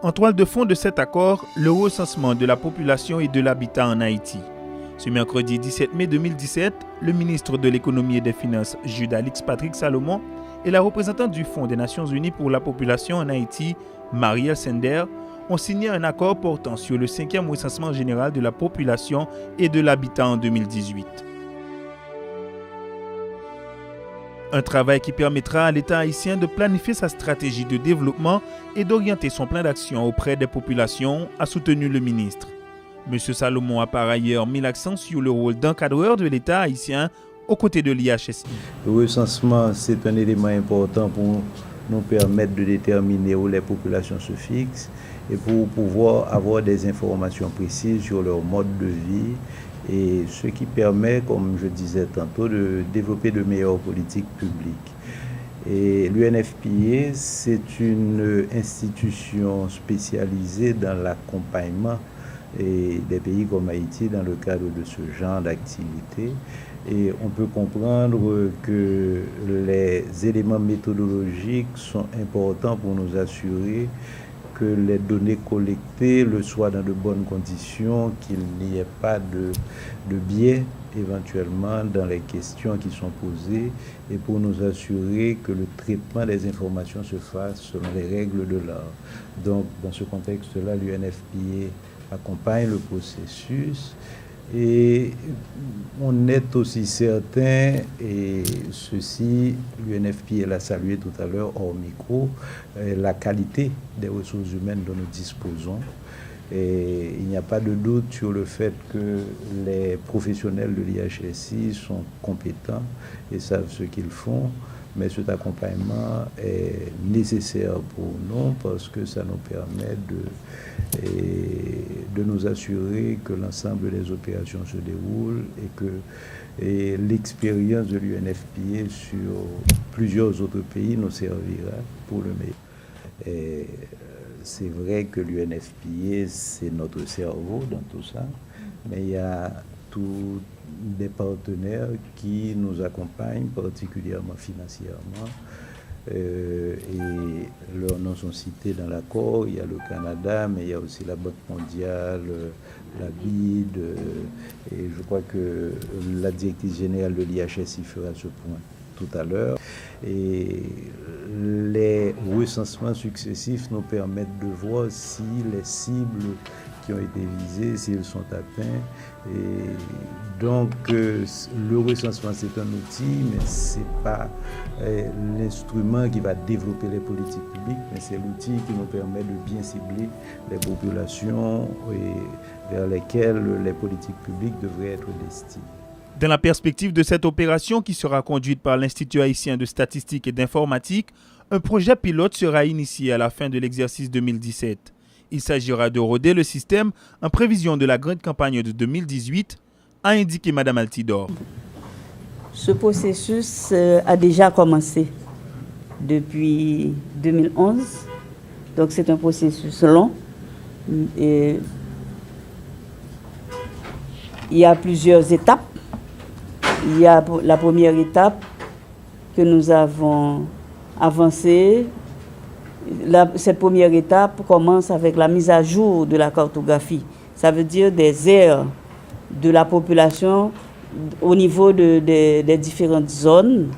En toile de fond de cet accord, le recensement de la population et de l'habitat en Haïti. Ce mercredi 17 mai 2017, le ministre de l'Économie et des Finances, Jude Alix-Patrick Salomon, et la représentante du Fonds des Nations Unies pour la population en Haïti, Marielle Sender, ont signé un accord portant sur le 5e recensement général de la population et de l'habitat en 2018. Un travail qui permettra à l'État haïtien de planifier sa stratégie de développement et d'orienter son plan d'action auprès des populations, a soutenu le ministre. M. Salomon a par ailleurs mis l'accent sur le rôle d'encadreur de l'État haïtien aux côtés de l'IHSI. Le recensement, c'est un élément important pour nous permettre de déterminer où les populations se fixent et pour pouvoir avoir des informations précises sur leur mode de vie et ce qui permet, comme je disais tantôt, de développer de meilleures politiques publiques. Et l'UNFPA, c'est une institution spécialisée dans l'accompagnement des pays comme Haïti dans le cadre de ce genre d'activité. Et on peut comprendre que les éléments méthodologiques sont importants pour nous assurer que les données collectées le soient dans de bonnes conditions, qu'il n'y ait pas de biais éventuellement dans les questions qui sont posées et pour nous assurer que le traitement des informations se fasse selon les règles de l'art. Donc dans ce contexte-là, l'UNFPA accompagne le processus et on est aussi certain, et ceci, l'UNFPA l'a salué tout à l'heure hors micro, la qualité des ressources humaines dont nous disposons. Et il n'y a pas de doute sur le fait que les professionnels de l'IHSI sont compétents et savent ce qu'ils font, mais cet accompagnement est nécessaire pour nous parce que ça nous permet de nous assurer que l'ensemble des opérations se déroulent et que l'expérience de l'UNFPA sur plusieurs autres pays nous servira pour le meilleur. Et c'est vrai que l'UNFPA, c'est notre cerveau dans tout ça, mais il y a tous des partenaires qui nous accompagnent, particulièrement financièrement. Et leurs noms sont cités dans l'accord. Il y a le Canada, mais il y a aussi la Banque mondiale, la BID, et je crois que la directrice générale de l'IHSI fera ce point tout à l'heure. Et les recensements successifs nous permettent de voir si les cibles qui ont été visées, s'ils sont atteints. Et donc, le recensement, c'est un outil, mais ce n'est pas l'instrument qui va développer les politiques publiques, mais c'est l'outil qui nous permet de bien cibler les populations vers lesquelles les politiques publiques devraient être destinées. Dans la perspective de cette opération qui sera conduite par l'Institut haïtien de statistique et d'informatique, un projet pilote sera initié à la fin de l'exercice 2017. Il s'agira de roder le système en prévision de la grande campagne de 2018, a indiqué Mme Altidor. Ce processus a déjà commencé depuis 2011, donc c'est un processus long. Et il y a plusieurs étapes. Il y a la première étape que nous avons avancée. Cette première étape commence avec la mise à jour de la cartographie. Ça veut dire des aires de la population au niveau des différentes zones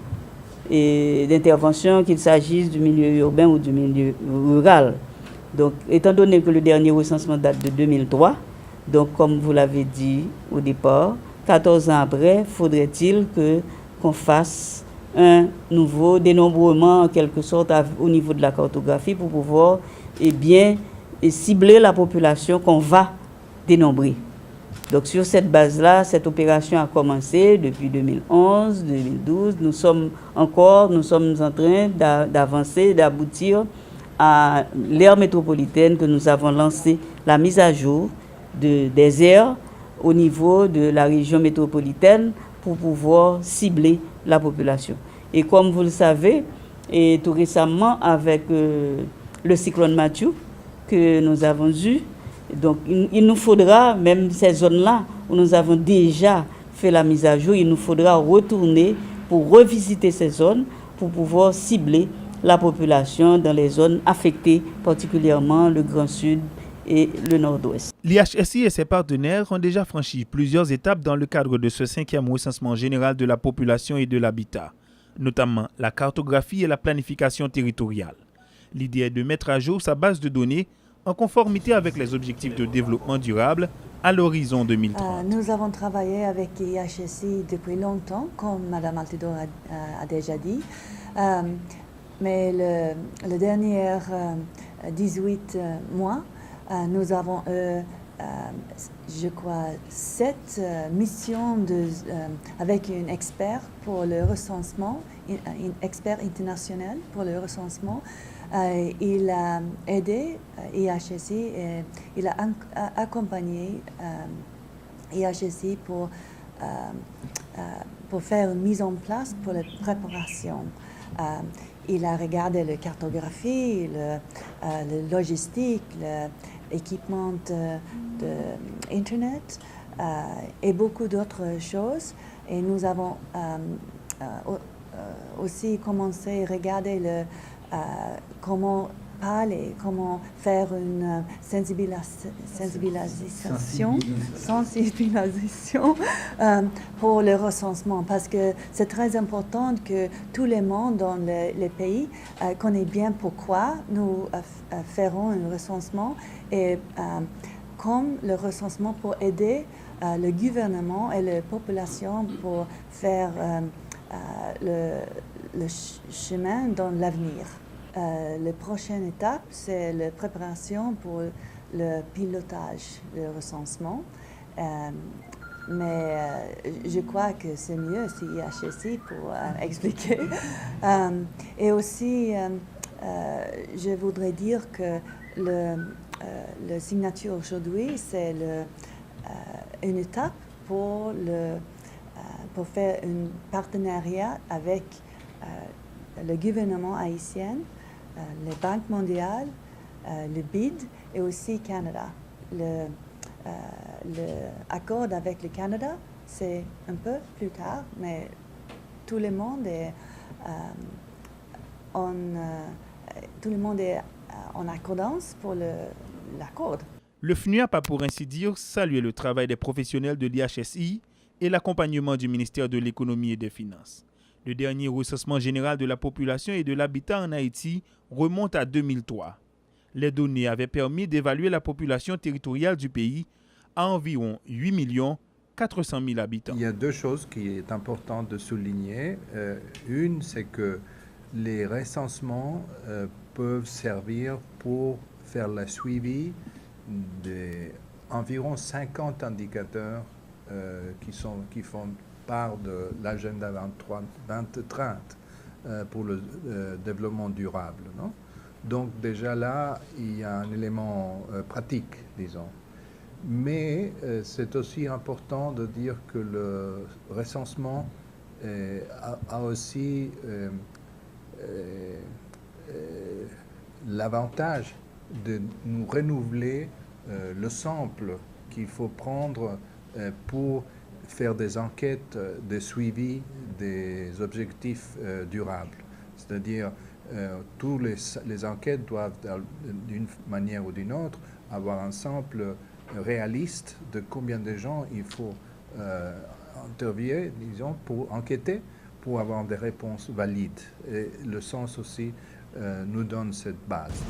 d'intervention, qu'il s'agisse du milieu urbain ou du milieu rural. Donc, étant donné que le dernier recensement date de 2003, donc comme vous l'avez dit au départ, 14 ans après, faudrait-il qu'on fasse un nouveau dénombrement en quelque sorte au niveau de la cartographie pour pouvoir cibler la population qu'on va dénombrer. Donc sur cette base-là, cette opération a commencé depuis 2011, 2012. Nous sommes en train d'avancer, d'aboutir à l'aire métropolitaine que nous avons lancé la mise à jour des aires au niveau de la région métropolitaine pour pouvoir cibler la population. Et comme vous le savez, et tout récemment avec le cyclone Matthew que nous avons eu, donc il nous faudra, même ces zones-là où nous avons déjà fait la mise à jour, il nous faudra retourner pour revisiter ces zones pour pouvoir cibler la population dans les zones affectées, particulièrement le Grand Sud et le Nord-Ouest. L'IHSI et ses partenaires ont déjà franchi plusieurs étapes dans le cadre de ce 5e recensement général de la population et de l'habitat, notamment la cartographie et la planification territoriale. L'idée est de mettre à jour sa base de données en conformité avec les objectifs de développement durable à l'horizon 2030. Nous avons travaillé avec l'IHSI depuis longtemps, comme Mme Altidore a déjà dit. Mais le dernier 18 mois, nous avons je crois, 7 missions avec un expert pour le recensement, un expert international pour le recensement. Il a aidé IHSI et il a accompagné IHSI pour faire une mise en place pour la préparation. Il a regardé la cartographie, le logistique, l'équipement de Internet et beaucoup d'autres choses. Et nous avons aussi commencé à regarder comment parler, comment faire une sensibilisation pour le recensement, parce que c'est très important que tout le monde dans les pays connaît bien pourquoi nous ferons un recensement et comme le recensement pour aider le gouvernement et la population pour faire le chemin dans l'avenir. La prochaine étape, c'est la préparation pour le pilotage du recensement. Mais je crois que c'est mieux si IHSI pour expliquer. Et aussi, je voudrais dire que la signature aujourd'hui, c'est une étape pour faire un partenariat avec le gouvernement haïtien, les banques mondiales, le BID et aussi Canada. L'accord avec le Canada, c'est un peu plus tard, mais tout le monde est en accordance pour l'accord. Le FNUAP a pour ainsi dire salué le travail des professionnels de l'IHSI et l'accompagnement du ministère de l'Économie et des Finances. Le dernier recensement général de la population et de l'habitat en Haïti remonte à 2003. Les données avaient permis d'évaluer la population territoriale du pays à environ 8 400 000 habitants. Il y a deux choses qui est importante de souligner. Une, c'est que les recensements peuvent servir pour faire le suivi d'environ 50 indicateurs qui font part de l'agenda 2030 pour le développement durable. Non? Donc déjà là, il y a un élément pratique, disons. Mais c'est aussi important de dire que le recensement a aussi l'avantage de nous renouveler le sample qu'il faut prendre pour faire des enquêtes de suivi des objectifs durables. C'est-à-dire, toutes les enquêtes doivent, d'une manière ou d'une autre, avoir un sample réaliste de combien de gens il faut interviewer, disons, pour enquêter, pour avoir des réponses valides. Et le sens aussi nous donne cette base.